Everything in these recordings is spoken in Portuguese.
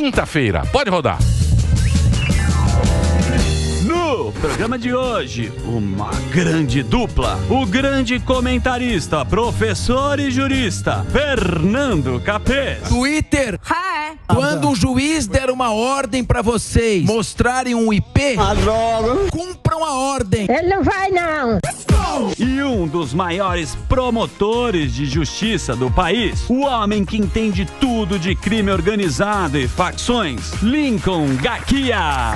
Quinta-feira, pode rodar. No programa de hoje, uma grande dupla. O grande comentarista, professor e jurista, Fernando Capês. Twitter. Quando o juiz der uma ordem pra vocês mostrarem um IP, cumpram a ordem. Ele não vai, não. E um dos maiores promotores de justiça do país, o homem que entende tudo de crime organizado e facções, Lincoln Gaquia.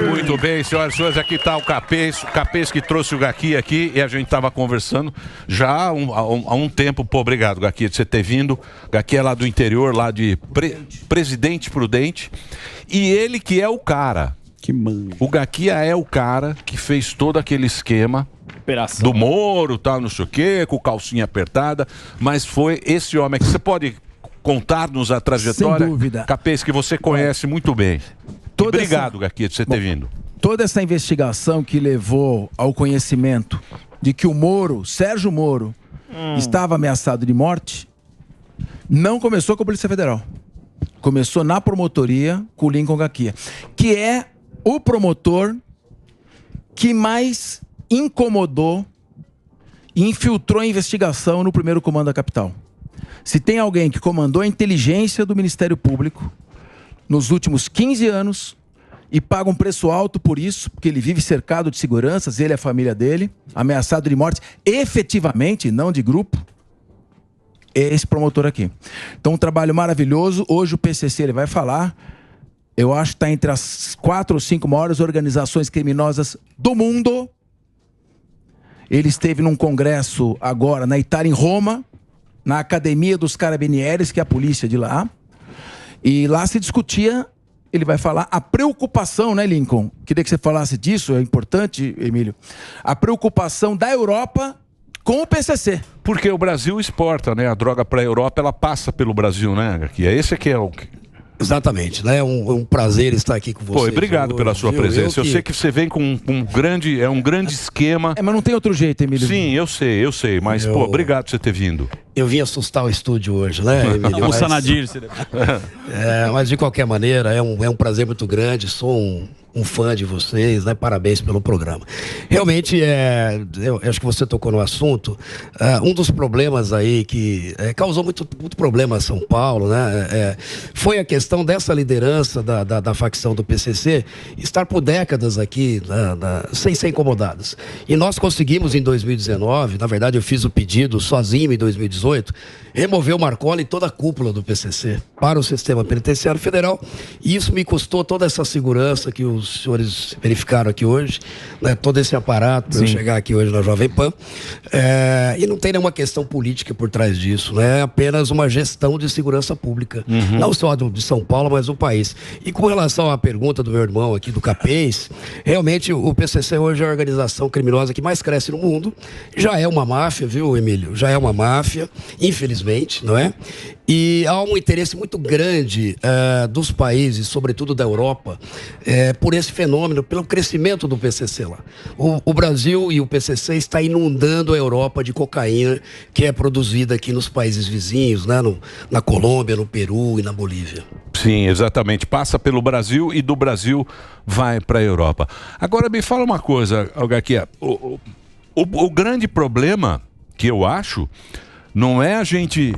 Muito bem, senhoras e senhores, aqui está o Capês que trouxe o Gaqui aqui e a gente estava conversando já há um tempo. Pô, obrigado, Gaqui, de você ter vindo. Gaqui é lá do interior, lá de Presidente Prudente. E ele que é o cara. Que mano. O Gaquia é o cara que fez todo aquele esquema Operação do Moro, tal, não sei o quê, com calcinha apertada, mas foi esse homem que você pode contar-nos a trajetória, sem dúvida, Capês, que você conhece muito bem. Obrigado, Gaquia, de você ter vindo. Toda essa investigação que levou ao conhecimento de que o Moro, Sérgio Moro, estava ameaçado de morte, não começou com a Polícia Federal. Começou na promotoria com o Lincoln Gaquia, que é o promotor que mais incomodou e infiltrou a investigação no primeiro comando da capital. Se tem alguém que comandou a inteligência do Ministério Público nos últimos 15 anos e paga um preço alto por isso, porque ele vive cercado de seguranças, ele e a família dele, ameaçado de morte, efetivamente, não de grupo, é esse promotor aqui. Então, um trabalho maravilhoso. Hoje o PCC ele vai falar. Eu acho que está entre as 4 ou 5 maiores organizações criminosas do mundo. Ele esteve num congresso agora na Itália, em Roma, na Academia dos Carabinieri, que é a polícia de lá. E lá se discutia, ele vai falar, a preocupação, né, Lincoln? Queria que você falasse disso, é importante, Emílio. A preocupação da Europa com o PCC. Porque o Brasil exporta, né? A droga para a Europa, ela passa pelo Brasil, né, Gaquia? Esse aqui é o... Exatamente, né? É um prazer estar aqui com você. Pô, obrigado pela sua presença. Eu sei que você vem com um grande esquema. Mas não tem outro jeito, Emílio. Sim, eu sei. Mas, pô, obrigado por você ter vindo. Eu vim assustar o estúdio hoje, né, Emílio? O Sanadir. Mas de qualquer maneira, é um prazer muito grande. Sou um fã de vocês, né? Parabéns pelo programa. Realmente, eu acho que você tocou no assunto. Um dos problemas aí que causou muito problema a São Paulo, né? Foi a questão dessa liderança da facção do PCC estar por décadas aqui, sem ser incomodadas. E nós conseguimos em 2019, na verdade eu fiz o pedido sozinho em 2018, remover o Marconi e toda a cúpula do PCC para o sistema penitenciário federal. E isso me custou toda essa segurança que os senhores verificaram aqui hoje, né, todo esse aparato para eu chegar aqui hoje na Jovem Pan. E não tem nenhuma questão política por trás disso, né? É apenas uma gestão de segurança pública. Não só de São Paulo, mas do país. E com relação à pergunta do meu irmão aqui, do Capês, realmente o PCC hoje é a organização criminosa que mais cresce no mundo. Já é uma máfia, viu, Emílio? Já é uma máfia, infelizmente, não é? E há um interesse muito grande dos países, sobretudo da Europa, por esse fenômeno, pelo crescimento do PCC lá. O Brasil e o PCC está inundando a Europa de cocaína que é produzida aqui nos países vizinhos, né? Na Colômbia, no Peru e na Bolívia. Sim, exatamente. Passa pelo Brasil e do Brasil vai para a Europa. Agora me fala uma coisa, Gaquia. O grande problema que eu acho não é a gente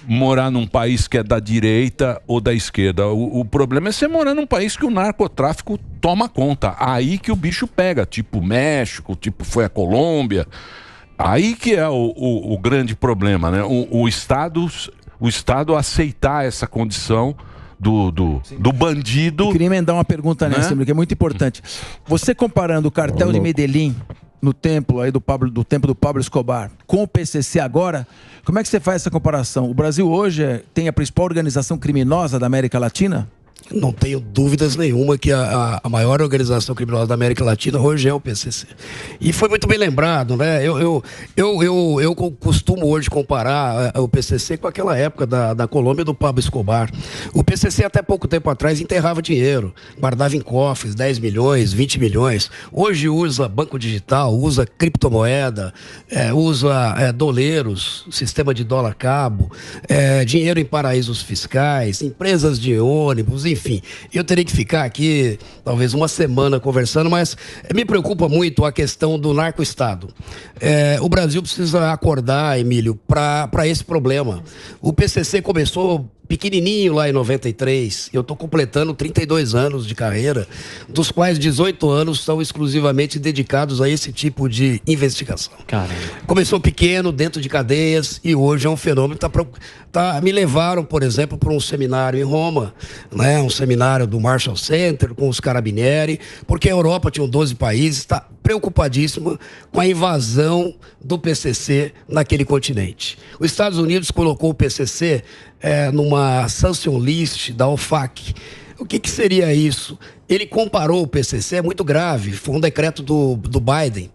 morar num país que é da direita ou da esquerda. O problema é você morar num país que o narcotráfico toma conta. Aí que o bicho pega, tipo México, tipo foi a Colômbia. Aí que é o grande problema, né? O Estado aceitar essa condição do bandido. Eu queria emendar uma pergunta nessa, que é muito importante. Você comparando o cartel de Medellín no tempo aí do tempo do Pablo Escobar com o PCC agora, como é que você faz essa comparação? O Brasil hoje tem a principal organização criminosa da América Latina? Não tenho dúvidas nenhuma que a maior organização criminosa da América Latina hoje é o PCC. E foi muito bem lembrado, né? Eu costumo hoje comparar o PCC com aquela época da Colômbia do Pablo Escobar. O PCC até pouco tempo atrás enterrava dinheiro, guardava em cofres 10 milhões, 20 milhões. Hoje usa banco digital, usa criptomoeda, usa doleiros, sistema de dólar cabo, dinheiro em paraísos fiscais, empresas de ônibus, enfim. Eu teria que ficar aqui talvez uma semana conversando, mas me preocupa muito a questão do narco-estado. O Brasil precisa acordar, Emílio, para esse problema. O PCC começou pequenininho lá em 93, eu estou completando 32 anos de carreira, dos quais 18 anos são exclusivamente dedicados a esse tipo de investigação. Caramba. Começou pequeno, dentro de cadeias, e hoje é um fenômeno que me levaram, por exemplo, para um seminário em Roma, né, um seminário do Marshall Center com os Carabinieri, porque a Europa tinha 12 países, está preocupadíssima com a invasão do PCC naquele continente. Os Estados Unidos colocou o PCC numa sanction list da OFAC. O que seria isso? Ele comparou o PCC, é muito grave, foi um decreto do Biden.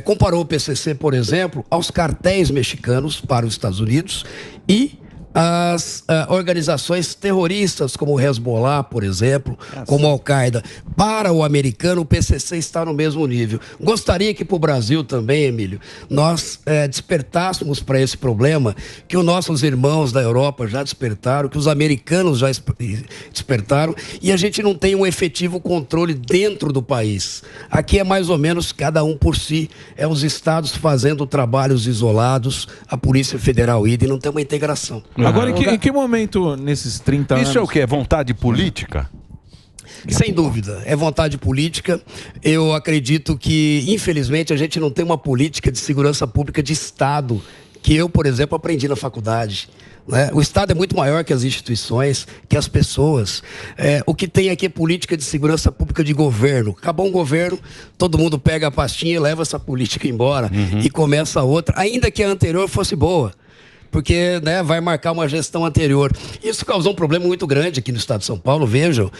Comparou o PCC, por exemplo, aos cartéis mexicanos para os Estados Unidos e as organizações terroristas como o Hezbollah, por exemplo, como a Al-Qaeda. Para o americano, o PCC está no mesmo nível. Gostaria que para o Brasil também, Emílio, nós despertássemos para esse problema que os nossos irmãos da Europa já despertaram, que os americanos já despertaram, e a gente não tem um efetivo controle dentro do país. Aqui é mais ou menos cada um por si, os estados fazendo trabalhos isolados, a Polícia Federal e não tem uma integração. Agora, em que momento, nesses 30 anos... Isso é o quê? É vontade política? Sem dúvida, é vontade política. Eu acredito que, infelizmente, a gente não tem uma política de segurança pública de Estado, que eu, por exemplo, aprendi na faculdade. Né? O Estado é muito maior que as instituições, que as pessoas. O que tem aqui é política de segurança pública de governo. Acabou um governo, todo mundo pega a pastinha e leva essa política embora e começa outra, ainda que a anterior fosse boa. Porque vai marcar uma gestão anterior. Isso causou um problema muito grande aqui no estado de São Paulo, vejam.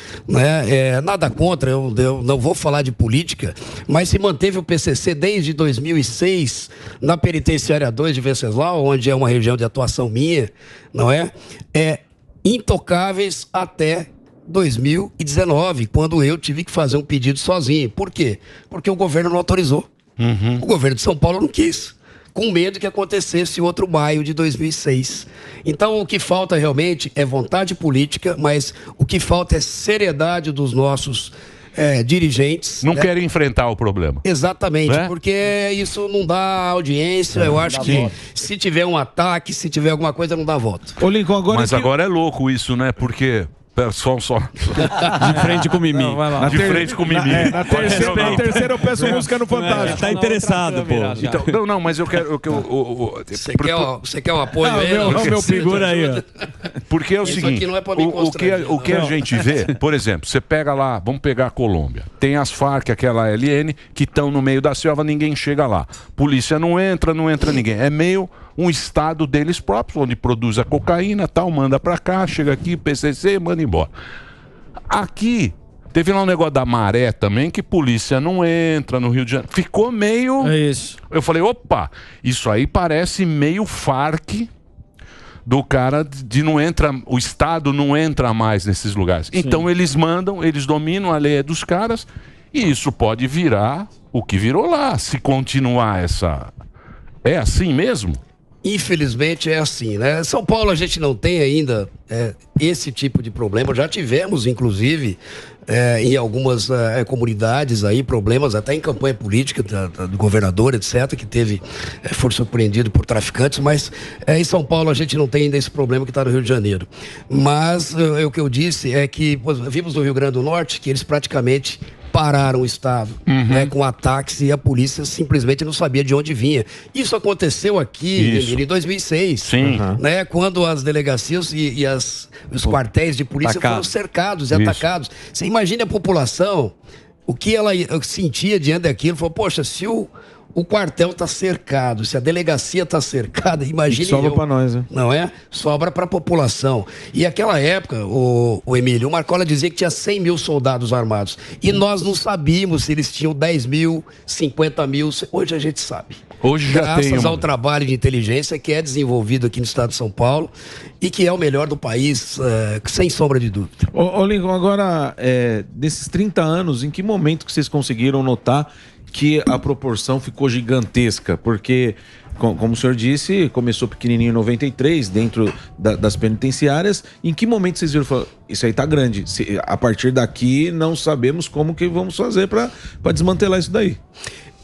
Nada contra, eu não vou falar de política, mas se manteve o PCC desde 2006 na Penitenciária 2 de Venceslau, onde é uma região de atuação minha, não é? Intocáveis até 2019, quando eu tive que fazer um pedido sozinho. Por quê? Porque o governo não autorizou. O governo de São Paulo não quis, com medo que acontecesse outro maio de 2006. Então, o que falta realmente é vontade política, mas o que falta é seriedade dos nossos dirigentes. Não querem enfrentar o problema. Exatamente, porque isso não dá audiência. Eu acho que se tiver um ataque, se tiver alguma coisa, não dá voto. Ô, Lincoln, mas agora é louco isso, né? Porque... Só. De frente com o Mimi. De frente com o Mimi. Na terceira eu peço música no Fantástico. Tá interessado, pô. Então, não, mas eu quero... Você quer um apoio aí? Meu segura aí. Porque é o seguinte, o que a gente vê, por exemplo, você pega lá, vamos pegar a Colômbia, tem as Farc, aquela LN, que estão no meio da selva, ninguém chega lá. Polícia não entra ninguém. É meio... um estado deles próprios, onde produz a cocaína, tal, manda pra cá, chega aqui, PCC, manda embora. Aqui, teve lá um negócio da Maré também, que polícia não entra no Rio de Janeiro. Ficou meio... É isso. Eu falei, opa, isso aí parece meio Farc do cara de não entra, o Estado não entra mais nesses lugares. Sim. Então eles mandam, eles dominam, a lei é dos caras, e isso pode virar o que virou lá, se continuar essa... É assim mesmo? Infelizmente é assim, né? São Paulo a gente não tem ainda esse tipo de problema. Já tivemos, inclusive, em algumas comunidades aí, problemas, até em campanha política do governador, etc., que foi surpreendido por traficantes, mas em São Paulo a gente não tem ainda esse problema que está no Rio de Janeiro. Mas o que eu disse é que vimos no Rio Grande do Norte que eles praticamente pararam o Estado com ataques e a polícia simplesmente não sabia de onde vinha. Isso aconteceu aqui em 2006, Sim. Né, quando as delegacias e os quartéis de polícia foram cercados e atacados. Você imagina a população, o que ela sentia diante daquilo, falou, poxa, se o o quartel está cercado, se a delegacia está cercada, imagine sobra para nós, né? Não é? Sobra para a população. E aquela época, o Emílio, o Marcola dizia que tinha 100 mil soldados armados. E nós não sabíamos se eles tinham 10 mil, 50 mil. Hoje a gente sabe. Hoje já Graças ao trabalho de inteligência que é desenvolvido aqui no estado de São Paulo e que é o melhor do país, sem sombra de dúvida. Ô Lincoln, agora, desses 30 anos, em que momento que vocês conseguiram notar que a proporção ficou gigantesca? Porque, como o senhor disse, começou pequenininho em 93, dentro das penitenciárias. Em que momento vocês viram, isso aí tá grande, a partir daqui não sabemos como que vamos fazer para desmantelar isso daí?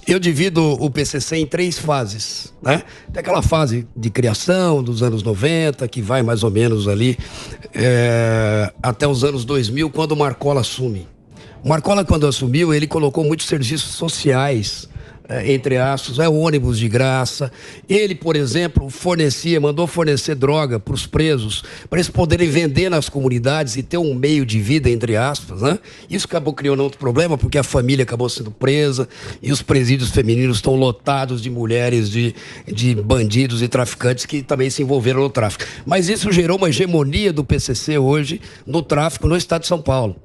Eu divido o PCC em 3 fases, né? Tem aquela fase de criação dos anos 90, que vai mais ou menos ali até os anos 2000, quando o Marcola assume. O Marcola, quando assumiu, ele colocou muitos serviços sociais, entre aspas, ônibus de graça. Ele, por exemplo, mandou fornecer droga para os presos, para eles poderem vender nas comunidades e ter um meio de vida, entre aspas, né? Isso acabou criando outro problema, porque a família acabou sendo presa e os presídios femininos estão lotados de mulheres, de bandidos e traficantes que também se envolveram no tráfico. Mas isso gerou uma hegemonia do PCC hoje no tráfico no estado de São Paulo.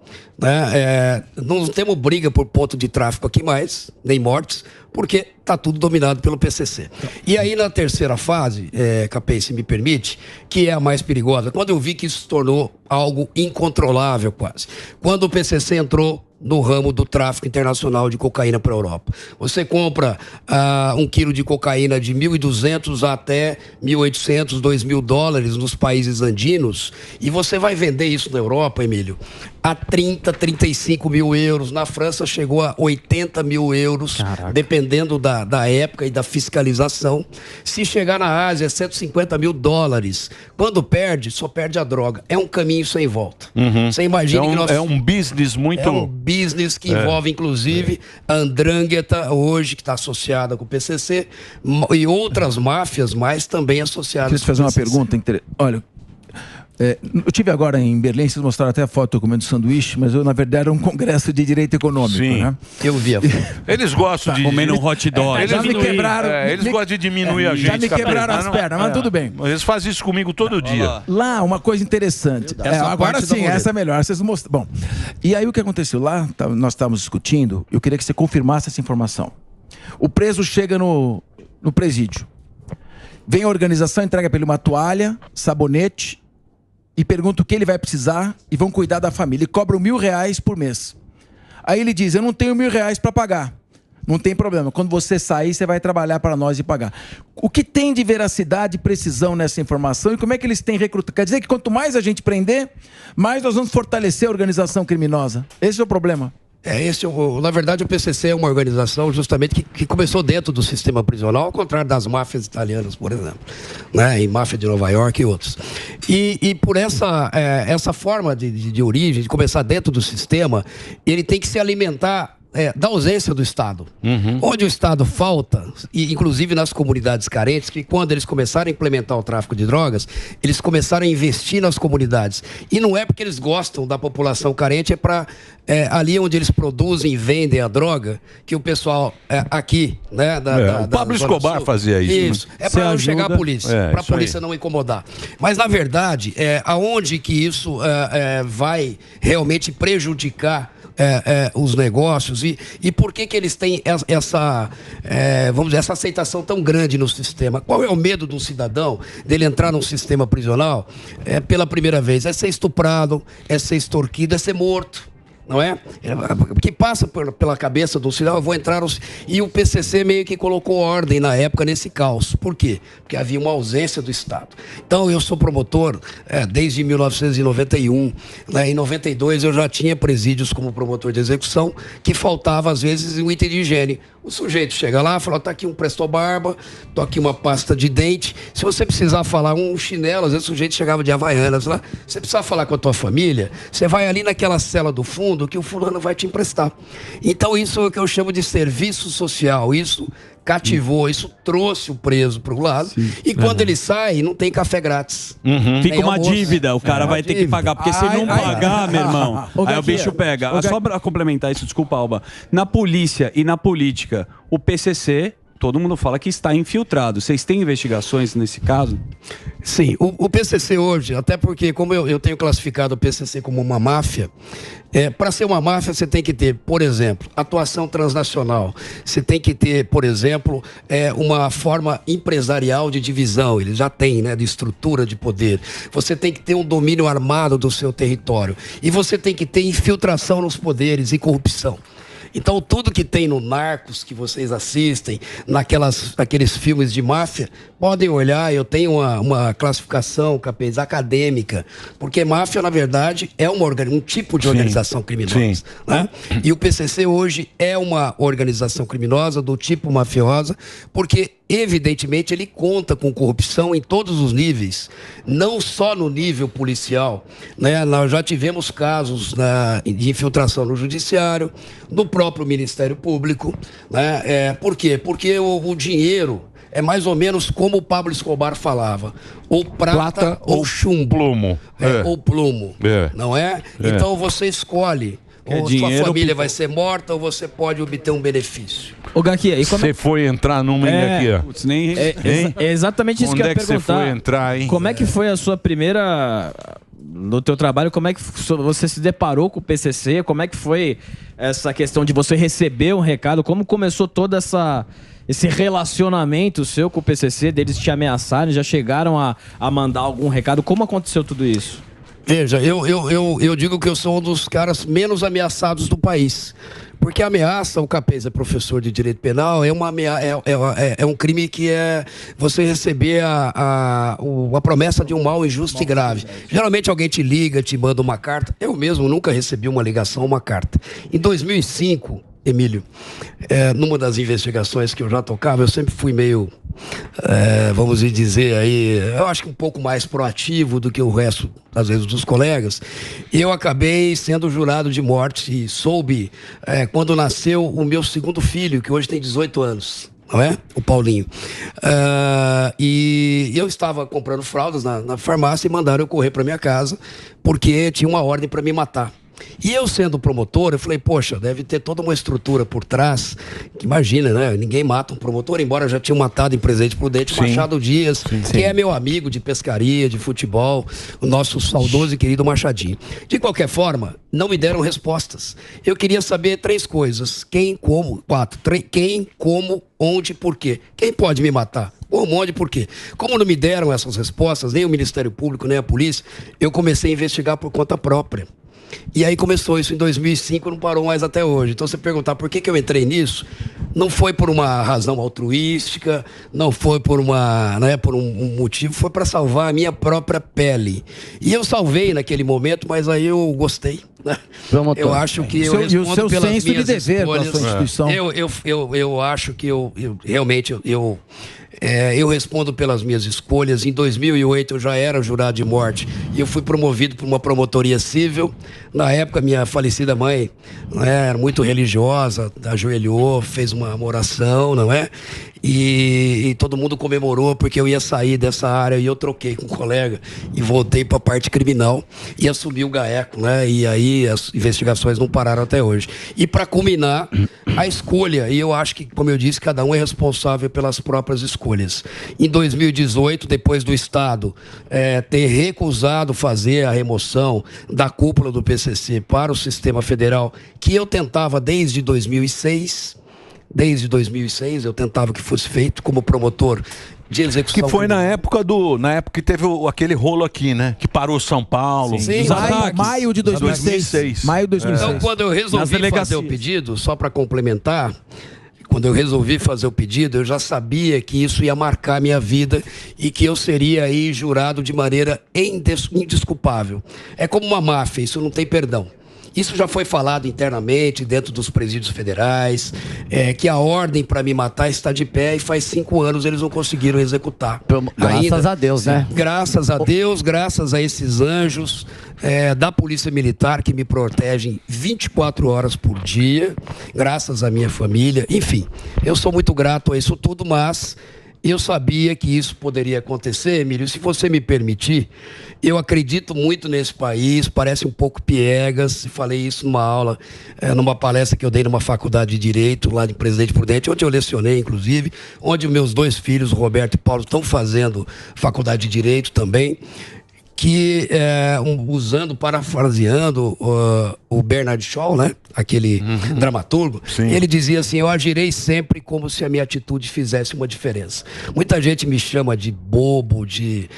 Não temos briga por ponto de tráfico aqui mais, nem mortes, porque está tudo dominado pelo PCC. E aí na terceira fase, Capês, se me permite, que é a mais perigosa, quando eu vi que isso se tornou algo incontrolável quase, quando o PCC entrou no ramo do tráfico internacional de cocaína para a Europa. Você compra 1 quilo de cocaína de 1.200 até 1.800, 2.000 dólares nos países andinos e você vai vender isso na Europa, Emílio, a 30, 35 mil euros. Na França chegou a 80 mil euros, caraca, dependendo da época e da fiscalização. Se chegar na Ásia, 150 mil dólares. Quando perde, só perde a droga. É um caminho sem volta. Você imagina que nós... É um business muito... É um business que envolve, inclusive, a Andrangheta, hoje, que está associada com o PCC, e outras máfias, mas também associadas. Queria te fazer uma pergunta. Olha, eu tive agora em Berlim, vocês mostraram até a foto eu comendo sanduíche, mas eu, na verdade, era um congresso de direito econômico. Sim. Né? Eu vi a foto. Eles gostam de... Comendo um hot dog. Eles já me quebraram. Eles gostam de diminuir a gente. Já me quebraram as pernas, mas tudo bem. Eles fazem isso comigo todo dia. Lá, uma coisa interessante. Agora sim, essa é melhor. Vocês mostram. Bom, e aí o que aconteceu? Lá, nós estávamos discutindo, eu queria que você confirmasse essa informação. O preso chega no presídio. Vem a organização, entrega para ele uma toalha, sabonete, e pergunta o que ele vai precisar e vão cuidar da família. E cobram R$1.000 por mês. Aí ele diz, eu não tenho R$1.000 para pagar. Não tem problema. Quando você sair, você vai trabalhar para nós e pagar. O que tem de veracidade e precisão nessa informação e como é que eles têm recrutado? Quer dizer que quanto mais a gente prender, mais nós vamos fortalecer a organização criminosa. Esse é o problema. Na verdade, o PCC é uma organização justamente que começou dentro do sistema prisional, ao contrário das máfias italianas, por exemplo, né? E máfia de Nova York e outros. E por essa forma de origem, de começar dentro do sistema, ele tem que se alimentar da ausência do Estado. Onde o Estado falta, e inclusive nas comunidades carentes, que quando eles começaram a implementar o tráfico de drogas, eles começaram a investir nas comunidades. E não é porque eles gostam da população carente, é para ali onde eles produzem e vendem a droga, que o pessoal aqui, né? O Pablo Escobar fazia isso. Isso. Né? É para não chegar a polícia, para a polícia aí não incomodar. Mas, na verdade, aonde que isso vai realmente prejudicar os negócios e por que eles têm vamos dizer, essa aceitação tão grande no sistema? Qual é o medo de um cidadão dele entrar num sistema prisional pela primeira vez? É ser estuprado, é ser extorquido, é ser morto. Não é? Que passa pela cabeça do cidadão, eu vou entrar E o PCC meio que colocou ordem na época nesse caos. Por quê? Porque havia uma ausência do Estado. Então eu sou promotor desde 1991. Né? Em 92 eu já tinha presídios como promotor de execução, que faltava às vezes um item de higiene. O sujeito chega lá e fala, tá aqui um Presto-Barba, tô aqui uma pasta de dente. Se você precisar falar um chinelo, às vezes o sujeito chegava de Havaianas lá, você precisar falar com a tua família, você vai ali naquela cela do fundo que o fulano vai te emprestar. Então isso é o que eu chamo de serviço social. Isso cativou, isso trouxe o preso para o lado. Sim. E quando ele sai, não tem café grátis. Fica uma dívida, o cara vai ter que pagar. Porque se não pagar, meu irmão, aí o bicho pega. Só para complementar isso, desculpa, Alba. Na polícia e na política, o PCC todo mundo fala que está infiltrado. Vocês têm investigações nesse caso? Sim, o PCC hoje, até porque como eu tenho classificado o PCC como uma máfia, para ser uma máfia você tem que ter, por exemplo, atuação transnacional. Você tem que ter, por exemplo, uma forma empresarial de divisão. Eles já têm, né, de estrutura de poder. Você tem que ter um domínio armado do seu território. E você tem que ter infiltração nos poderes e corrupção. Então, tudo que tem no Narcos, que vocês assistem, naqueles filmes de máfia, podem olhar, eu tenho uma classificação, capaz, acadêmica, porque máfia, na verdade, é um tipo de organização criminosa. Né? E o PCC hoje é uma organização criminosa do tipo mafiosa, porque, evidentemente, ele conta com corrupção em todos os níveis, não só no nível policial. Né? Nós já tivemos casos de infiltração no judiciário, no próprio Ministério Público. Né? Por quê? Porque o dinheiro é mais ou menos como o Pablo Escobar falava, ou prata ou chumbo. Plumo. Ou plumo, não é? Então você escolhe. Ou sua família vai ser morta ou você pode obter um benefício. Ô, Gaki, e como você foi entrar numa aqui, putz, nem... é exatamente isso que eu ia perguntar. Onde é que você foi entrar, hein? Como é que foi a sua primeira... No teu trabalho, como é que você se deparou com o PCC? Como é que foi essa questão de você receber um recado? Como começou todo esse relacionamento seu com o PCC, deles te ameaçarem? Já chegaram a mandar algum recado? Como aconteceu tudo isso? Veja, eu digo que eu sou um dos caras menos ameaçados do país. Porque a ameaça, o Capês é professor de direito penal, é um crime que é você receber a promessa de um mal injusto e grave. Geralmente alguém te liga, te manda uma carta. Eu mesmo nunca recebi uma ligação, uma carta. Em 2005, Emílio, numa das investigações que eu já tocava, eu sempre fui meio, vamos dizer aí, eu acho que um pouco mais proativo do que o resto, às vezes, dos colegas. E eu acabei sendo jurado de morte e soube quando nasceu o meu segundo filho, que hoje tem 18 anos. Não é? O Paulinho. E eu estava comprando fraldas na farmácia e mandaram eu correr para minha casa porque tinha uma ordem para me matar. E eu sendo promotor, eu falei, poxa, deve ter toda uma estrutura por trás, que imagina, né? Ninguém mata um promotor, embora já tinha matado em Presidente Prudente o Machado Dias, que é meu amigo de pescaria, de futebol, o nosso saudoso e querido Machadinho. De qualquer forma, não me deram respostas. Eu queria saber 3 coisas. Quem, como, 4. Quem, como, onde, por quê. Quem pode me matar? Como, onde, por quê? Como não me deram essas respostas, nem o Ministério Público, nem a polícia, eu comecei a investigar por conta própria. E aí começou isso em 2005, não parou mais até hoje. Então você perguntar por que eu entrei nisso, não foi por uma razão altruística, não foi por por um motivo, foi para salvar a minha própria pele. E eu salvei naquele momento, mas aí eu gostei. Né? Eu acho que eu respondo e o seu pelas senso minhas de dever escolhas. com a sua instituição. Eu acho que eu realmente eu respondo pelas minhas escolhas. Em 2008 eu já era jurado de morte e eu fui promovido por uma promotoria civil. Na época minha falecida mãe, né, era muito religiosa, ajoelhou, fez uma oração, não é? E todo mundo comemorou porque eu ia sair dessa área e eu troquei com um colega e voltei para a parte criminal e assumi o GAECO, né? E aí as investigações não pararam até hoje. E para culminar, a escolha, e eu acho que, como eu disse, cada um é responsável pelas próprias escolhas. Em 2018, depois do Estado ter recusado fazer a remoção da cúpula do PCC para o sistema federal, que eu tentava desde 2006... Desde 2006 eu tentava que fosse feito como promotor de execução. Que foi na época que teve aquele rolo aqui, né? Que parou São Paulo. Sim. Maio de 2006. Maio de 2006. Então, quando eu resolvi fazer o pedido, só para complementar, quando eu resolvi fazer o pedido, eu já sabia que isso ia marcar a minha vida e que eu seria aí jurado de maneira indesculpável. É como uma máfia, isso não tem perdão. Isso já foi falado internamente, dentro dos presídios federais, que a ordem para me matar está de pé e faz 5 anos eles não conseguiram executar. Graças a Deus, né? Graças a Deus, graças a esses anjos da Polícia Militar que me protegem 24 horas por dia, graças à minha família. Enfim, eu sou muito grato a isso tudo, mas Eu sabia que isso poderia acontecer, Emílio. Se você me permitir, eu acredito muito nesse país, parece um pouco piegas. Falei isso numa aula, numa palestra que eu dei numa faculdade de Direito, lá de Presidente Prudente, onde eu lecionei, inclusive, onde meus 2 filhos, Roberto e Paulo, estão fazendo faculdade de Direito também, que, parafraseando o Bernard Shaw, né? Aquele dramaturgo, ele dizia assim: eu agirei sempre como se a minha atitude fizesse uma diferença. Muita gente me chama de bobo, de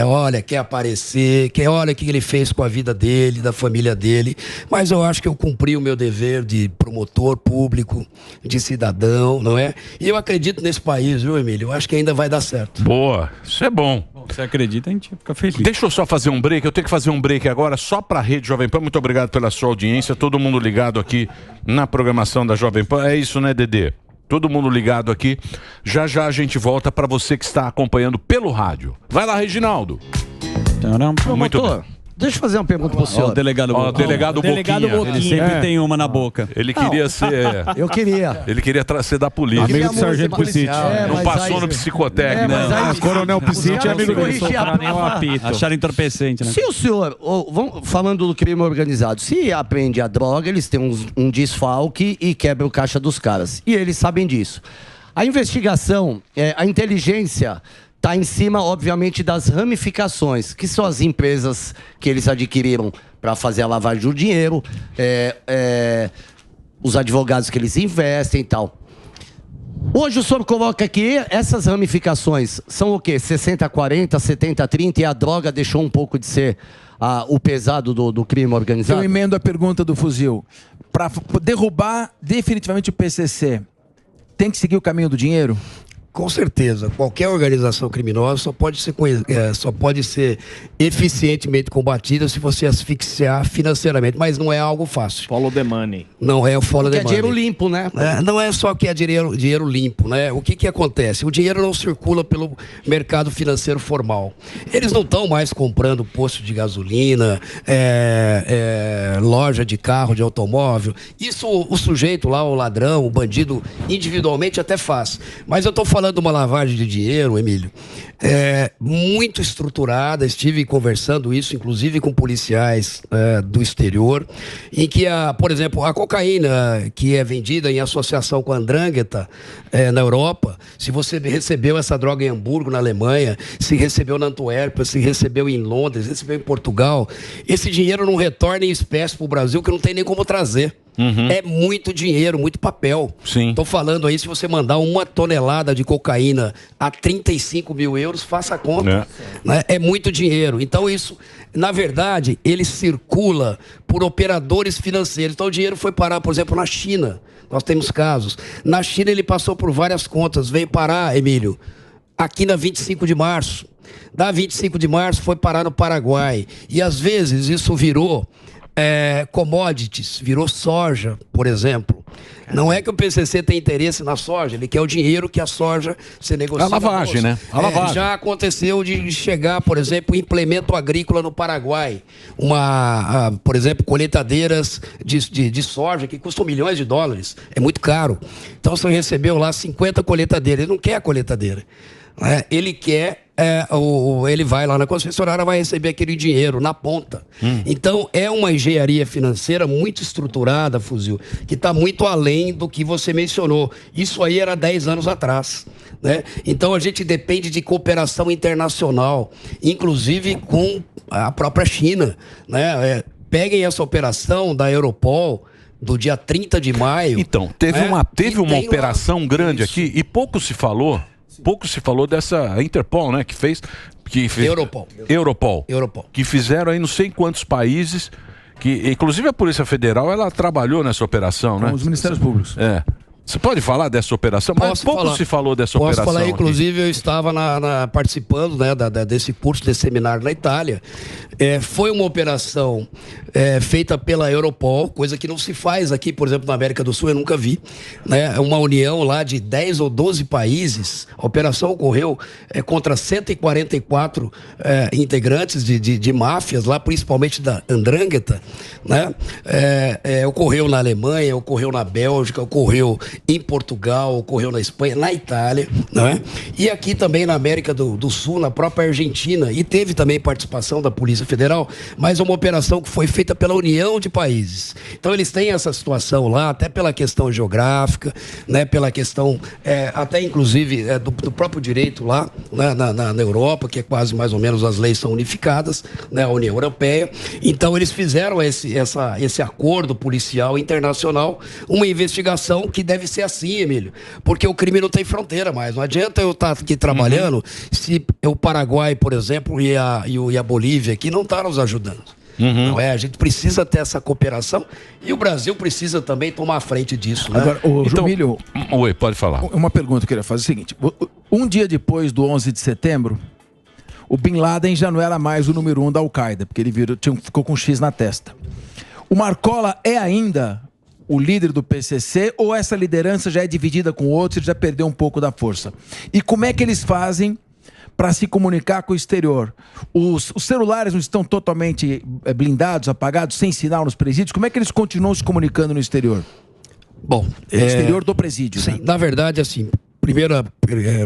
olha, quer aparecer, olha o que ele fez com a vida dele, da família dele, mas eu acho que eu cumpri o meu dever de promotor público, de cidadão, não é? E eu acredito nesse país, viu, Emílio? Eu acho que ainda vai dar certo. Boa, isso é bom. Você acredita, a gente fica feliz. Deixa eu só fazer um break, eu tenho que fazer um break agora só para a Rede Jovem Pan. Muito obrigado pela sua audiência, todo mundo ligado aqui na programação da Jovem Pan. É isso, né, Dedê? Todo mundo ligado aqui. Já já a gente volta para você que está acompanhando pelo rádio. Vai lá, Reginaldo. Muito bem. Deixa eu fazer uma pergunta pro senhor. O delegado Boquinha. Ele sempre tem uma na boca. Ele queria ser... Eu queria. Ele queria ser da polícia. Amigo do Sargento Piscite. Não passou no psicotécnico. Coronel Piscite é amigo dele. Acharam entorpecente, né? Se o senhor, falando do crime organizado, se apreende a droga, eles têm um desfalque e quebra o caixa dos caras. E eles sabem disso. A investigação, a inteligência... está em cima, obviamente, das ramificações, que são as empresas que eles adquiriram para fazer a lavagem do dinheiro, os advogados que eles investem e tal. Hoje o senhor coloca que essas ramificações são o quê? 60-40, 70-30, e a droga deixou um pouco de ser o pesado do crime organizado? Eu emendo a pergunta do fuzil. Para derrubar definitivamente o PCC, tem que seguir o caminho do dinheiro? Com certeza, qualquer organização criminosa só pode ser eficientemente combatida se você asfixiar financeiramente, mas não é algo fácil. Follow the money. Não é o follow the money. É dinheiro limpo, né? Não é só que é dinheiro limpo, né? O que acontece? O dinheiro não circula pelo mercado financeiro formal. Eles não estão mais comprando posto de gasolina, loja de carro, de automóvel. Isso o sujeito lá, o ladrão, o bandido, individualmente até faz. Mas eu estou falando de uma lavagem de dinheiro, Emílio, muito estruturada. Estive conversando isso, inclusive com policiais do exterior, em que, por exemplo, a cocaína que é vendida em associação com a Andrangheta na Europa, se você recebeu essa droga em Hamburgo, na Alemanha, se recebeu na Antuérpia, se recebeu em Londres, recebeu em Portugal, esse dinheiro não retorna em espécie para o Brasil, que não tem nem como trazer. É muito dinheiro, muito papel. Estou falando aí, se você mandar 1 tonelada de cocaína a 35 mil euros, faça a conta. Né? É muito dinheiro. Então isso, na verdade, ele circula por operadores financeiros. Então o dinheiro foi parar, por exemplo, na China. Nós temos casos. Na China ele passou por várias contas. Veio parar, Emílio, aqui na 25 de março. Da 25 de março foi parar no Paraguai. E às vezes isso virou... commodities, virou soja, por exemplo. Não é que o PCC tem interesse na soja, ele quer o dinheiro que a soja se negocia. A lavagem, né? A lavagem. Já aconteceu de chegar, por exemplo, implemento agrícola no Paraguai. Por exemplo, colheitadeiras de soja que custam milhões de dólares. É muito caro. Então você recebeu lá 50 colheitadeiras. Ele não quer a colheitadeira. Ele quer... ele vai lá na concessionária, vai receber aquele dinheiro na ponta. Então é uma engenharia financeira muito estruturada, Fuzil, que está muito além do que você mencionou. Isso aí era 10 anos atrás, né? Então a gente depende de cooperação internacional, inclusive com a própria China, né? Peguem essa operação da Europol do dia 30 de maio. Então, teve uma operação grande aqui e pouco se falou dessa Interpol, né? Que fez Europol. Que fizeram aí não sei em quantos países, que inclusive a Polícia Federal, ela trabalhou nessa operação, né? Com os Ministérios Públicos. Você pode falar dessa operação? Mas pouco se falou dessa operação. Posso falar, inclusive eu estava participando, né, desse curso, desse seminário na Itália. Foi uma operação feita pela Europol, coisa que não se faz aqui, por exemplo, na América do Sul, eu nunca vi. Né? Uma união lá de 10 ou 12 países. A operação ocorreu contra 144 integrantes de máfias, lá principalmente da Andrangheta. Né? Ocorreu na Alemanha, ocorreu na Bélgica, ocorreu em Portugal, ocorreu na Espanha, na Itália, não é? E aqui também na América do Sul, na própria Argentina, e teve também participação da Polícia Federal, mas uma operação que foi feita pela União de Países. Então eles têm essa situação lá, até pela questão geográfica, né, pela questão até inclusive do próprio direito lá, né, na Europa, que é quase mais ou menos as leis são unificadas, né, a União Europeia. Então eles fizeram esse acordo policial internacional, uma investigação que deve ser assim, Emílio, porque o crime não tem fronteira mais. Não adianta eu estar aqui trabalhando se o Paraguai, por exemplo, e a Bolívia aqui não estão nos ajudando. Não é? A gente precisa ter essa cooperação e o Brasil precisa também tomar a frente disso, né? Agora, Jumílio, oi, pode falar. Uma pergunta que eu queria fazer é o seguinte: um dia depois do 11 de setembro, o Bin Laden já não era mais o número 1 da Al-Qaeda, porque ele ficou com um X na testa. O Marcola é ainda o líder do PCC ou essa liderança já é dividida com outros e já perdeu um pouco da força? E como é que eles fazem para se comunicar com o exterior? Os celulares não estão totalmente blindados, apagados, sem sinal nos presídios? Como é que eles continuam se comunicando no exterior? Bom, exterior do presídio. Sim, né? Na verdade, assim, primeira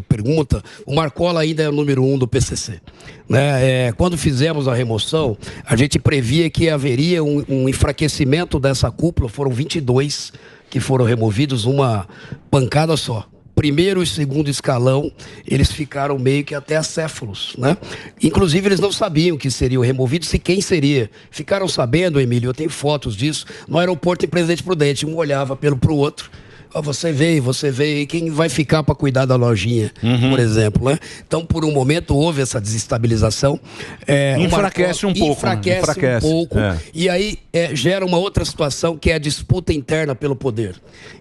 pergunta, o Marcola ainda é o número 1 do PCC. Né? Quando fizemos a remoção, a gente previa que haveria um enfraquecimento dessa cúpula, foram 22 que foram removidos, uma pancada só. Primeiro e segundo escalão, eles ficaram meio que até acéfalos, né? Inclusive, eles não sabiam que seriam removidos e quem seria. Ficaram sabendo, Emílio, eu tenho fotos disso, no aeroporto em Presidente Prudente. Um olhava pro outro. Você veio, e quem vai ficar para cuidar da lojinha, por exemplo, né? Então, por um momento, houve essa desestabilização. Enfraquece um pouco. E aí gera uma outra situação, que é a disputa interna pelo poder.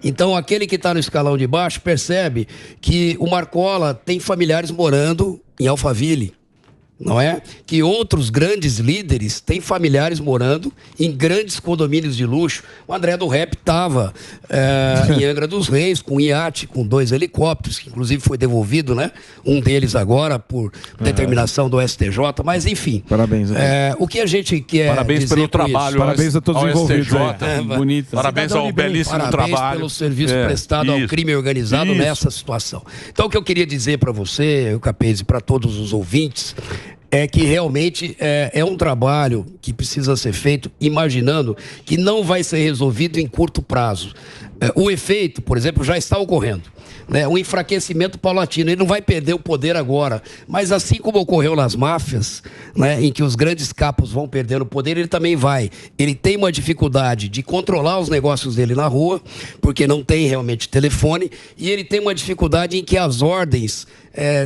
Então, aquele que está no escalão de baixo percebe que o Marcola tem familiares morando em Alphaville, não é? Que outros grandes líderes têm familiares morando em grandes condomínios de luxo. O André do Rep estava em Angra dos Reis, com um iate, com 2 helicópteros, que inclusive foi devolvido, né? Um deles agora por determinação do STJ, mas enfim. Parabéns. O que a gente quer Parabéns pelo trabalho. Parabéns a todos os envolvidos. Bonito. Parabéns ao belíssimo trabalho. Parabéns pelo serviço prestado ao crime organizado nessa situação. Então, o que eu queria dizer para você, o Capese, para todos os ouvintes, é que realmente é um trabalho que precisa ser feito imaginando que não vai ser resolvido em curto prazo. O efeito, por exemplo, já está ocorrendo. Né? Um enfraquecimento paulatino. Ele não vai perder o poder agora, mas assim como ocorreu nas máfias, né, em que os grandes capos vão perdendo o poder, ele também vai. Ele tem uma dificuldade de controlar os negócios dele na rua, porque não tem realmente telefone, e ele tem uma dificuldade em que as ordens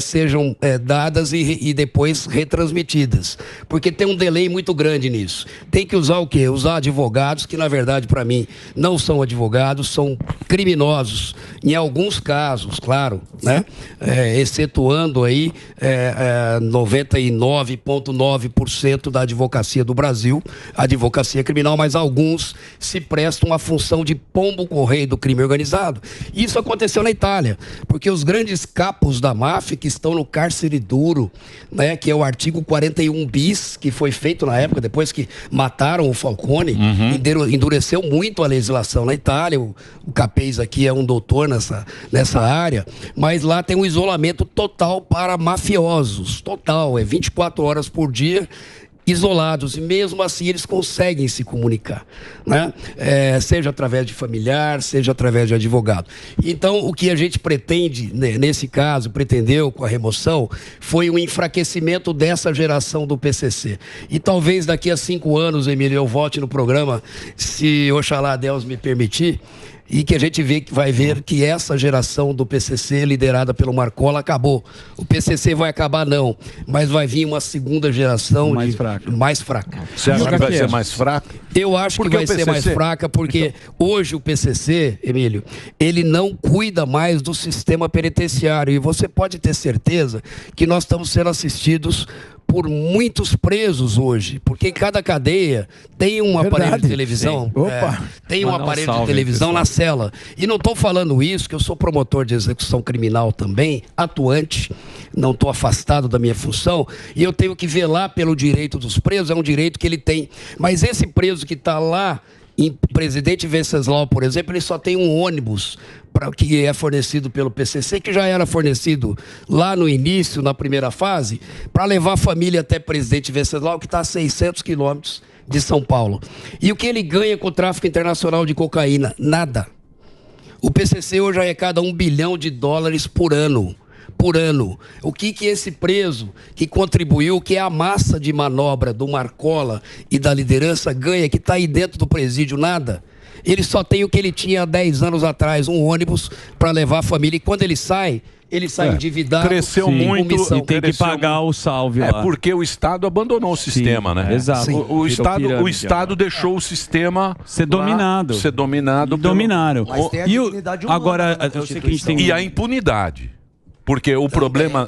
sejam dadas e depois retransmitidas, porque tem um delay muito grande nisso. Tem que usar o quê? Usar advogados, que na verdade para mim não são advogados, são criminosos, em alguns casos, claro, né? Excetuando aí 99,9% da advocacia do Brasil, advocacia criminal, mas alguns se prestam à função de pombo-correio do crime organizado. Isso aconteceu na Itália, porque os grandes capos da máfia que estão no cárcere duro, né, que é o artigo 41 bis, que foi feito na época, depois que mataram o Falcone, endureceu muito a legislação na Itália. O Capês aqui é um doutor nessa área, mas lá tem um isolamento total para mafiosos, total, 24 horas por dia, isolados, e mesmo assim eles conseguem se comunicar, né? Seja através de familiar, seja através de advogado. Então, o que a gente pretende, né, nesse caso, pretendeu com a remoção, foi um enfraquecimento dessa geração do PCC. E talvez daqui a 5 anos, Emílio, eu volte no programa, se Oxalá Deus me permitir, e que a gente vai ver que essa geração do PCC, liderada pelo Marcola, acabou. O PCC vai acabar, não, mas vai vir uma segunda geração mais fraca. Você acha que vai ser mais fraca? Eu acho que vai ser mais fraca, porque hoje o PCC, Emílio, ele não cuida mais do sistema penitenciário, e você pode ter certeza que nós estamos sendo assistidos por muitos presos hoje, porque em cada cadeia tem um aparelho de televisão, tem um aparelho de televisão na cela. E não estou falando isso, que eu sou promotor de execução criminal também, atuante, não estou afastado da minha função, e eu tenho que velar pelo direito dos presos, é um direito que ele tem. Mas esse preso que está lá Em Presidente Venceslau, por exemplo, ele só tem um ônibus que é fornecido pelo PCC, que já era fornecido lá no início, na primeira fase, para levar a família até Presidente Venceslau, que está a 600 quilômetros de São Paulo. E o que ele ganha com o tráfico internacional de cocaína? Nada. O PCC hoje arrecada $1 bilhão por ano. Por ano. O que esse preso que contribuiu, que é a massa de manobra do Marcola e da liderança ganha, que está aí dentro do presídio? Nada. Ele só tem o que ele tinha há 10 anos atrás, um ônibus para levar a família. E quando ele sai endividado. Cresceu muito e tem que pagar o salve lá. Porque o Estado abandonou o sistema, né? Exato. O Estado deixou o sistema ser dominado. Ser dominado. Dominaram. Mas tem a dignidade humana agora, na eu sei que a gente tem... E a impunidade. Porque o problema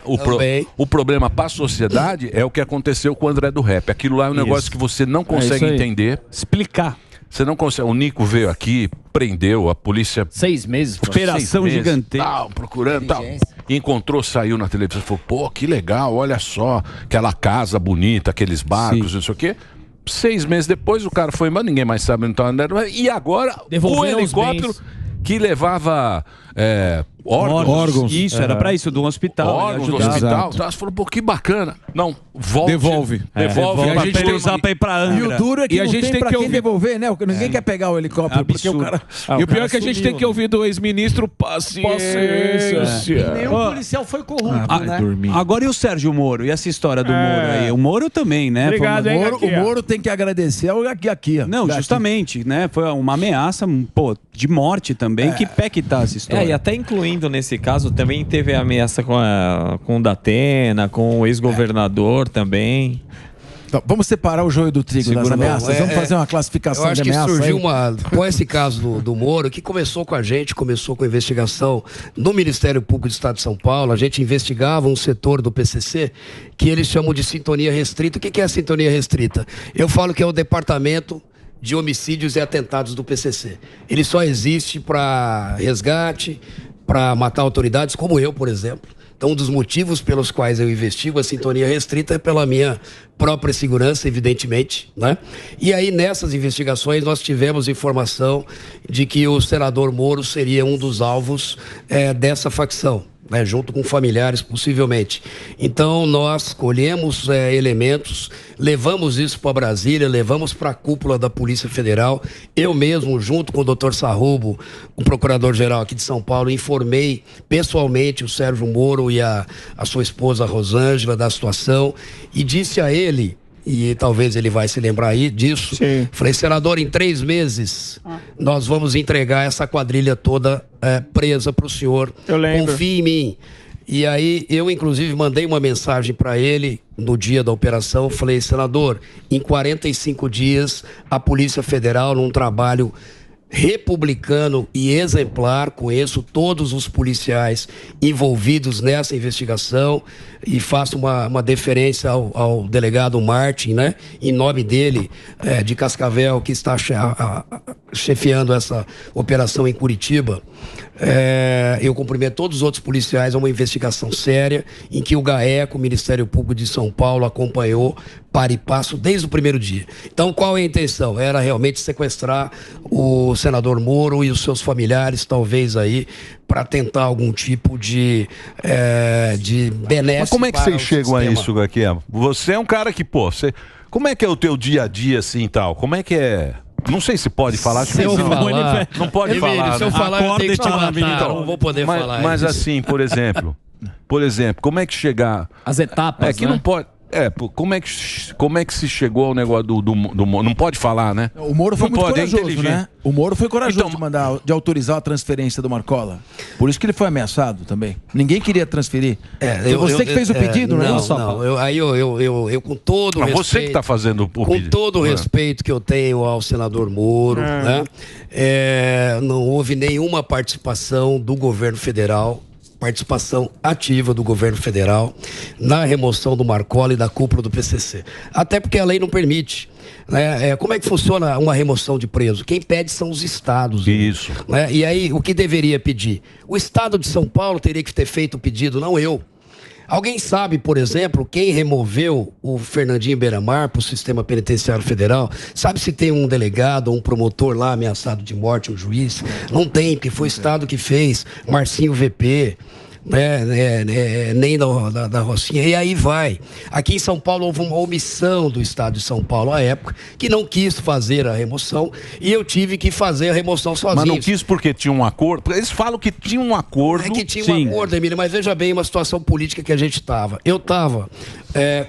para a sociedade é o que aconteceu com o André do Rap. Aquilo lá é um negócio que você não consegue entender. Explicar. Você não consegue. O Nico veio aqui, prendeu, a polícia. 6 meses. Operação gigantesca. Tal, procurando tal. Encontrou, saiu na televisão, falou: pô, que legal, olha só, aquela casa bonita, aqueles barcos, não sei o quê. 6 meses depois o cara foi embora, ninguém mais sabe onde tá andando. E agora o helicóptero que levava órgãos. Isso, era pra isso, do hospital. Órgãos do hospital. Então, você falou, pô, que bacana. Não, Devolve. Devolve. E a gente tem usar pra ir pra Angra. E o duro é que a gente tem que quem devolver, né? Ninguém quer pegar o helicóptero, porque o cara... E o pior é que a gente tem que ouvir do ex-ministro paciência. Nenhum policial foi corrupto, né? Agora e o Sérgio Moro? E essa história do Moro aí? O Moro também, né? Obrigado, hein, O Moro tem que agradecer ao aqui. Não, justamente, né? Foi uma ameaça, de morte também. Que pé que tá essa história? E até incluindo nesse caso, também teve ameaça com o Datena, com o ex-governador também. Então, vamos separar o joio do trigo das ameaças. Vamos fazer uma classificação de ameaça. Eu acho que surgiu com esse caso do Moro, que começou com a gente, começou com a investigação no Ministério Público do Estado de São Paulo. A gente investigava um setor do PCC que eles chamam de sintonia restrita. O que é a sintonia restrita? Eu falo que é o departamento de homicídios e atentados do PCC. Ele só existe para resgate, para matar autoridades, como eu, por exemplo. Então, um dos motivos pelos quais eu investigo a sintonia restrita é pela minha própria segurança, evidentemente, né? E aí, nessas investigações, nós tivemos informação de que o senador Moro seria um dos alvos dessa facção, né? Junto com familiares, possivelmente. Então, nós colhemos elementos, levamos isso para Brasília, levamos para a cúpula da Polícia Federal. Eu mesmo, junto com o Dr. Sarrubo, o procurador-geral aqui de São Paulo, informei pessoalmente o Sérgio Moro e a sua esposa Rosângela da situação e disse a ele, e talvez ele vai se lembrar aí disso, falei, senador, em 3 meses nós vamos entregar essa quadrilha toda presa para o senhor. Eu lembro. Confie em mim. E aí eu, inclusive, mandei uma mensagem para ele no dia da operação. Falei, senador, em 45 dias a Polícia Federal, num trabalho republicano e exemplar, conheço todos os policiais envolvidos nessa investigação e faço uma deferência ao delegado Martin, né? Em nome dele, de Cascavel, que está chefiando essa operação em Curitiba. Eu cumprimento todos os outros policiais. É uma investigação séria em que o GAECO, o Ministério Público de São Paulo, acompanhou para e passo desde o primeiro dia. Então, qual é a intenção? Era realmente sequestrar o senador Moro e os seus familiares, talvez aí, para tentar algum tipo de benesse. Mas como é que vocês chegam a isso, Gaquiel? Você é um cara que, como é que é o teu dia a dia assim e tal? Como é que é? Não sei se pode falar. Se eu falar, não pode falar. Se eu falar, eu tenho que te matar. Então, não vou poder falar. Mas assim, por exemplo, como é que chegar... As etapas, É que não pode... como é que se chegou ao negócio do não pode falar, né? O Moro foi muito corajoso, né? O Moro foi corajoso Então, de autorizar a transferência do Marcola. Por isso que ele foi ameaçado também. Ninguém queria transferir. Você que fez o pedido, não é isso? Não, eu com todo o respeito... Você que está fazendo o pedido. Com todo o respeito que eu tenho ao senador Moro, né? Não houve nenhuma participação do governo federal, participação ativa do governo federal na remoção do Marcola e da cúpula do PCC. Até porque a lei não permite. Né? Como é que funciona uma remoção de preso? Quem pede são os estados. Isso. Né? E aí, o que deveria pedir? O estado de São Paulo teria que ter feito o pedido, não eu. Alguém sabe, por exemplo, quem removeu o Fernandinho Beiramar para o sistema penitenciário federal? Sabe se tem um delegado ou um promotor lá ameaçado de morte, um juiz? Não tem, porque foi o Estado que fez. Marcinho VP... nem da Rocinha, e aí vai. Aqui em São Paulo houve uma omissão do Estado de São Paulo à época, que não quis fazer a remoção, e eu tive que fazer a remoção sozinho. Mas não quis porque tinha um acordo? Eles falam que tinha um acordo. É que tinha um acordo, Emílio, mas veja bem uma situação política que a gente estava. Eu estava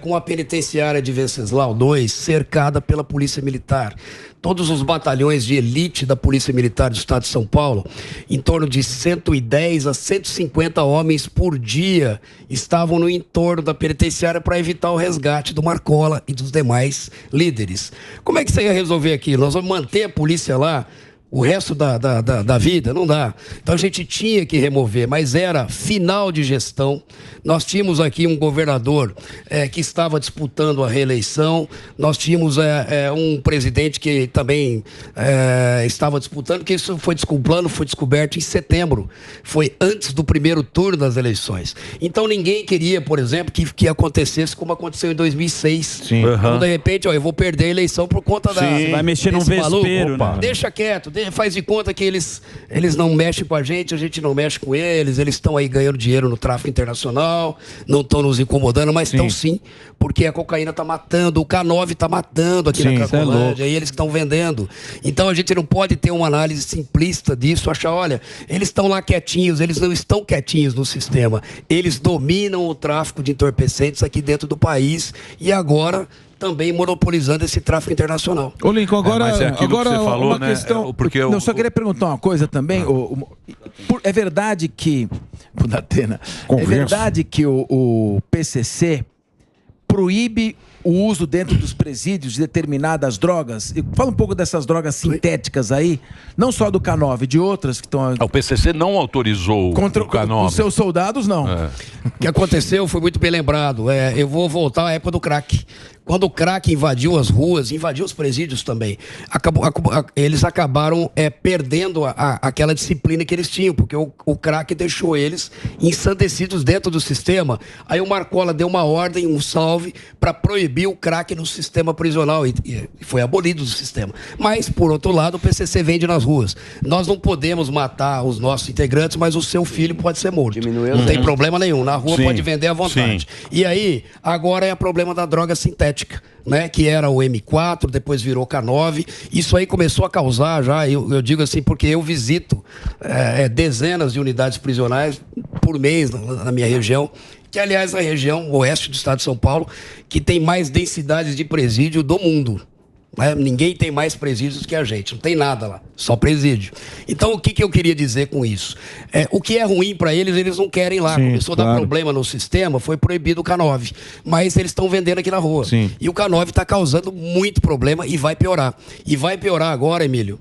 com a penitenciária de Venceslau II cercada pela Polícia Militar. Todos os batalhões de elite da Polícia Militar do Estado de São Paulo, em torno de 110 a 150 homens por dia, estavam no entorno da penitenciária para evitar o resgate do Marcola e dos demais líderes. Como é que você ia resolver aquilo? Nós vamos manter a polícia lá o resto da vida? Não dá. Então a gente tinha que remover, mas era final de gestão. Nós tínhamos aqui um governador que estava disputando a reeleição. Nós tínhamos um presidente que também estava disputando, que isso foi descoberto em setembro. Foi antes do primeiro turno das eleições. Então ninguém queria, por exemplo, que acontecesse como aconteceu em 2006. Sim. Então, de repente, eu vou perder a eleição por conta Você vai mexer num vespeiro, né? Deixa quieto, faz de conta que eles não mexem com a gente não mexe com eles estão aí ganhando dinheiro no tráfico internacional, não estão nos incomodando, mas estão sim, porque a cocaína está matando, o K9 está matando aqui na Cracolândia, e eles estão vendendo. Então a gente não pode ter uma análise simplista disso, achar, olha, eles estão lá quietinhos, eles não estão quietinhos no sistema, eles dominam o tráfico de entorpecentes aqui dentro do país e agora também monopolizando esse tráfico internacional. Ô Lincoln, agora, mas é aquilo que você falou, uma né? questão... eu só queria perguntar uma coisa também. É verdade que... Datena, é verdade que o PCC proíbe o uso dentro dos presídios de determinadas drogas? Fala um pouco dessas drogas sintéticas aí, não só do K9, de outras que estão... O PCC não autorizou o K9. Os seus soldados, não. O que aconteceu foi muito bem lembrado. Eu vou voltar à época do crack. Quando o crack invadiu as ruas, invadiu os presídios também, eles acabaram perdendo aquela disciplina que eles tinham, porque o crack deixou eles ensandecidos dentro do sistema. Aí o Marcola deu uma ordem, um salve, para proibir o crack no sistema prisional e foi abolido do sistema. Mas, por outro lado, o PCC vende nas ruas. Nós não podemos matar os nossos integrantes, mas o seu filho pode ser morto. Não tem problema nenhum. Na rua pode vender à vontade. E aí, agora é o problema da droga sintética, né, que era o M4, depois virou K9. Isso aí começou a causar já, eu digo assim, porque eu visito dezenas de unidades prisionais por mês na minha região, que aliás é a região oeste do estado de São Paulo, que tem mais densidades de presídio do mundo. Ninguém tem mais presídios que a gente, não tem nada lá, só presídio. Então o que eu queria dizer com isso? O que é ruim para eles não querem lá. Começou a dar problema no sistema, foi proibido o K9, mas eles estão vendendo aqui na rua. E o K9 está causando muito problema e vai piorar. E vai piorar agora, Emílio,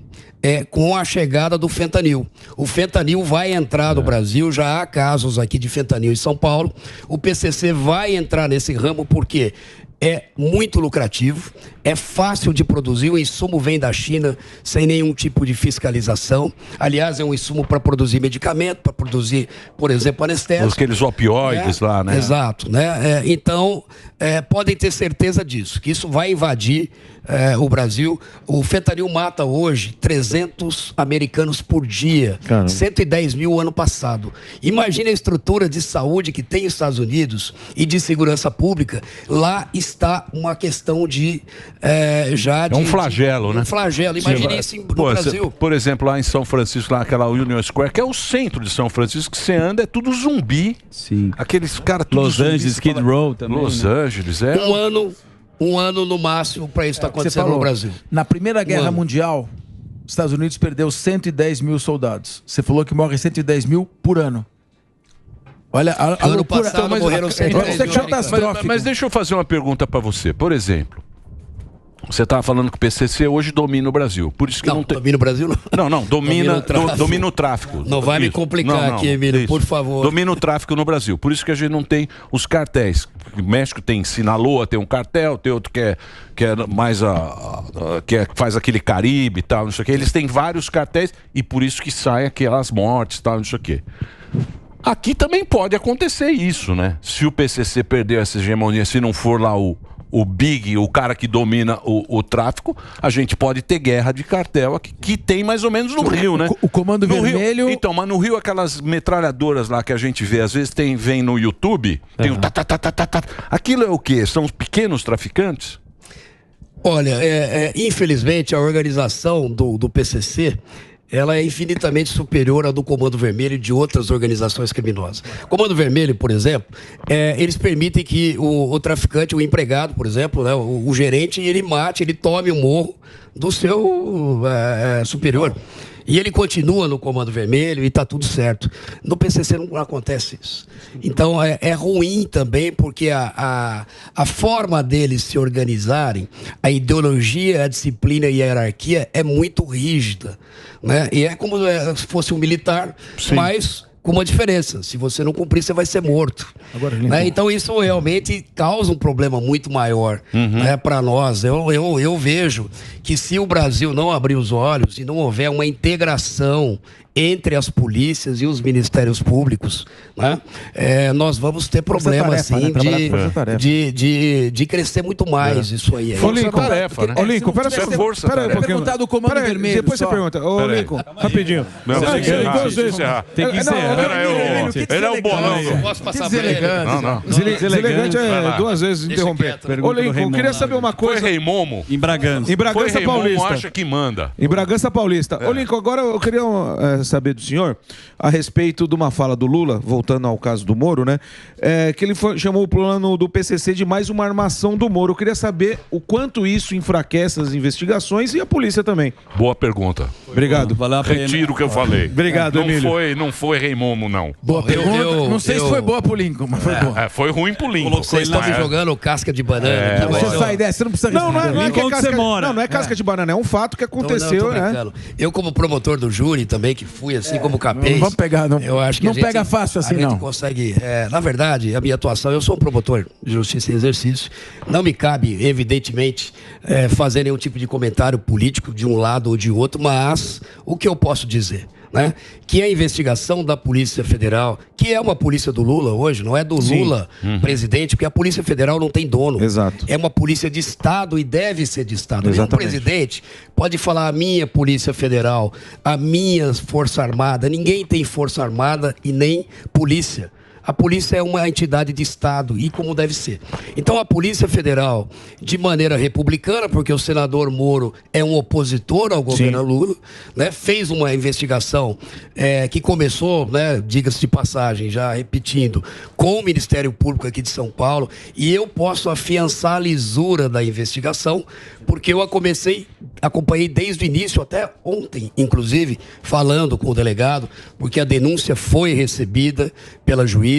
com a chegada do fentanil. O fentanil vai entrar no Brasil, já há casos aqui de fentanil em São Paulo. O PCC vai entrar nesse ramo porque é muito lucrativo, é fácil de produzir, o insumo vem da China sem nenhum tipo de fiscalização. Aliás, é um insumo para produzir medicamento, para produzir, por exemplo, anestésico. Aqueles opioides lá, né? Exato, né? Então, podem ter certeza disso, que isso vai invadir o Brasil. O fentanil mata hoje 300 americanos por dia, 110 mil ano passado. Imagina a estrutura de saúde que tem os Estados Unidos e de segurança pública. Lá está uma questão de um flagelo, né? Um flagelo. Imagine isso no Brasil. Por exemplo, lá em São Francisco, lá naquela Union Square, que é o centro de São Francisco, que você anda, é tudo zumbi. Sim. Aqueles caras... Los Angeles, Skid Row também. Los Angeles, Um ano no máximo para isso estar acontecendo no Brasil. Na Primeira Guerra Mundial, os Estados Unidos perdeu 110 mil soldados. Você falou que morre 110 mil por ano. Olha, a ano loucura. passado morreram 110 mil. Mas deixa eu fazer uma pergunta para você. Por exemplo, você estava falando que o PCC hoje domina o Brasil. Por isso que não tem... domina o Brasil não. Não, domina o tráfico. Não vai me complicar aqui, Emílio, por favor. Domina o tráfico no Brasil. Por isso que a gente não tem os cartéis. O México tem Sinaloa, tem um cartel, tem outro que é mais que faz aquele Caribe e tal, não sei o quê. Eles têm vários cartéis e por isso que saem aquelas mortes e tal, não sei o quê. Aqui também pode acontecer isso, né? Se o PCC perder essa hegemonia, se não for lá o Big, o cara que domina o tráfico, a gente pode ter guerra de cartel aqui, que tem mais ou menos no Rio, né? O Comando no Vermelho... Rio, então, mas no Rio aquelas metralhadoras lá que a gente vê, às vezes vem no YouTube, tem o Aquilo é o quê? São os pequenos traficantes? Olha, infelizmente a organização do PCC, ela é infinitamente superior à do Comando Vermelho e de outras organizações criminosas. Comando Vermelho, por exemplo, eles permitem que o traficante, o empregado, por exemplo, né, o gerente, ele tome o morro do seu superior. E ele continua no Comando Vermelho e está tudo certo. No PCC não acontece isso. Então é ruim também, porque a forma deles se organizarem, a ideologia, a disciplina e a hierarquia é muito rígida, né? E é como se fosse um militar, mas com uma diferença: se você não cumprir, você vai ser morto. Agora, né? Então isso realmente causa um problema muito maior, né, para nós. Eu vejo que se o Brasil não abrir os olhos e não houver uma integração entre as polícias e os ministérios públicos, né, nós vamos ter problema assim, de crescer muito mais isso aí. Ô, Lincoln, Ô, Lincoln, pera um pouquinho. Do Comando Vermelho, depois você pergunta. Ô, Lincoln, rapidinho. Tem que ser. Ele é o bolão. Eu posso passar pra ele. Não. Deselegante é duas vezes interromper. Ô, Lincoln, eu queria saber uma coisa. Foi Rei Momo? Em Bragança. Em Bragança Paulista. Acha que manda. Em Bragança Paulista. Ô, Lincoln, agora eu queria saber do senhor a respeito de uma fala do Lula, voltando ao caso do Moro, né? Que ele chamou o plano do PCC de mais uma armação do Moro. Eu queria saber o quanto isso enfraquece as investigações e a polícia também. Boa pergunta. Obrigado. Retiro o que eu falei. Obrigado, Emílio. Não foi Rei Momo, não. Boa pergunta. Não sei se foi boa pro Lincoln, mas foi boa. Foi ruim pro Lincoln. Vocês estão me jogando casca de banana. Você sai dessa, você não precisa responder. Não é casca de banana, é um fato que aconteceu, né? Eu, como promotor do júri também, que fui assim como capês. Não vamos pegar, não. Eu acho que não pega fácil assim, não. A gente consegue. Na verdade, a minha atuação, eu sou um promotor de justiça em exercício. Não me cabe, evidentemente, fazer nenhum tipo de comentário político de um lado ou de outro, mas o que eu posso dizer, né? Que a investigação da Polícia Federal, que é uma polícia do Lula hoje, não é do Lula presidente, porque a Polícia Federal não tem dono. Exato. É uma polícia de Estado e deve ser de Estado. Exatamente. O presidente pode falar a minha Polícia Federal, a minha Força Armada. Ninguém tem Força Armada e nem polícia. A polícia é uma entidade de Estado e como deve ser. Então a Polícia Federal, de maneira republicana, porque o senador Moro é um opositor ao governo Lula, né, fez uma investigação que começou, né, diga-se de passagem, já repetindo, com o Ministério Público aqui de São Paulo, e eu posso afiançar a lisura da investigação, porque eu acompanhei desde o início, até ontem, inclusive, falando com o delegado, porque a denúncia foi recebida pela juíza,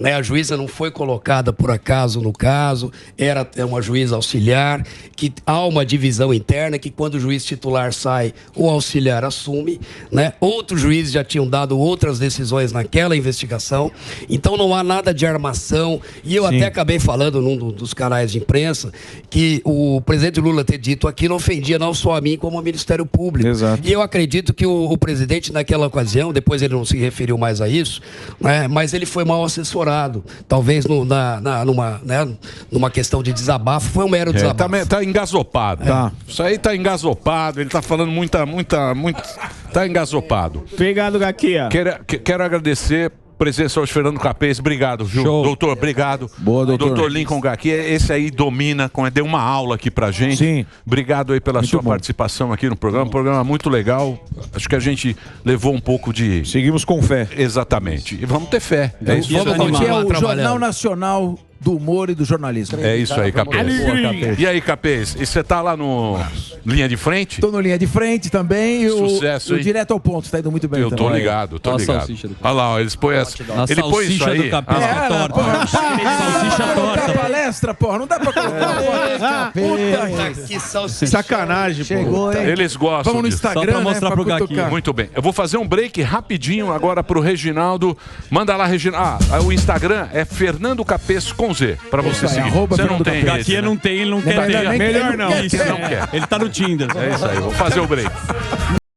né? A juíza não foi colocada por acaso no caso, era uma juíza auxiliar, que há uma divisão interna, que quando o juiz titular sai, o auxiliar assume, né? Outros juízes já tinham dado outras decisões naquela investigação, então não há nada de armação, e eu até acabei falando num dos canais de imprensa, que o presidente Lula ter dito aquilo ofendia não só a mim, como ao Ministério Público. Exato. E eu acredito que o presidente, naquela ocasião, depois ele não se referiu mais a isso, né, mas ele foi mal assessorado. Talvez numa questão de desabafo, foi um mero desabafo. Tá engasopado. Tá. Isso aí tá engasopado, ele tá falando muita. Tá engasopado. Obrigado, Gaquia. Quero agradecer presença hoje, Fernando Capês, obrigado, viu? Show. Doutor, obrigado. Boa, doutor. Doutor Lincoln Gaqui, esse aí domina, deu uma aula aqui pra gente. Sim. Obrigado aí pela Muito sua bom. participação aqui no programa, um programa muito legal. Acho que a gente levou um pouco de... Seguimos com fé. Exatamente. E vamos ter fé. É isso Vamos aí. que é o Jornal Nacional do Humor e do Jornalismo. É isso aí, Capês. E aí, Capês, e você tá lá no Linha de Frente? Tô no Linha de Frente também. E Sucesso, o hein? Direto ao Ponto, tá indo muito bem. Eu tô também. ligado, tô Olha a ligado. salsicha do Olha lá, ó, eles põem essa... Ele põe isso salsicha aí... do Capês é torta. Salsicha torta. Palestra, porra, não dá pra colocar. Que salsicha. Sacanagem, Chegou, hein? Eles gostam Vamos no disso. Instagram, Só pra mostrar pro cutucar. Gaquinha. Muito bem. Eu vou fazer um break rapidinho agora pro Reginaldo. Manda lá, Reginaldo. O Instagram é Fernando Capês com Z, pra você aí, seguir. arroba Você não Fernando tem Capês. esse, Gaquia né? não tem, ele não quer Melhor ter. nem- Melhor ele não. não quer ter. Não quer. Ele tá no Tinder. É isso aí, vou fazer o break.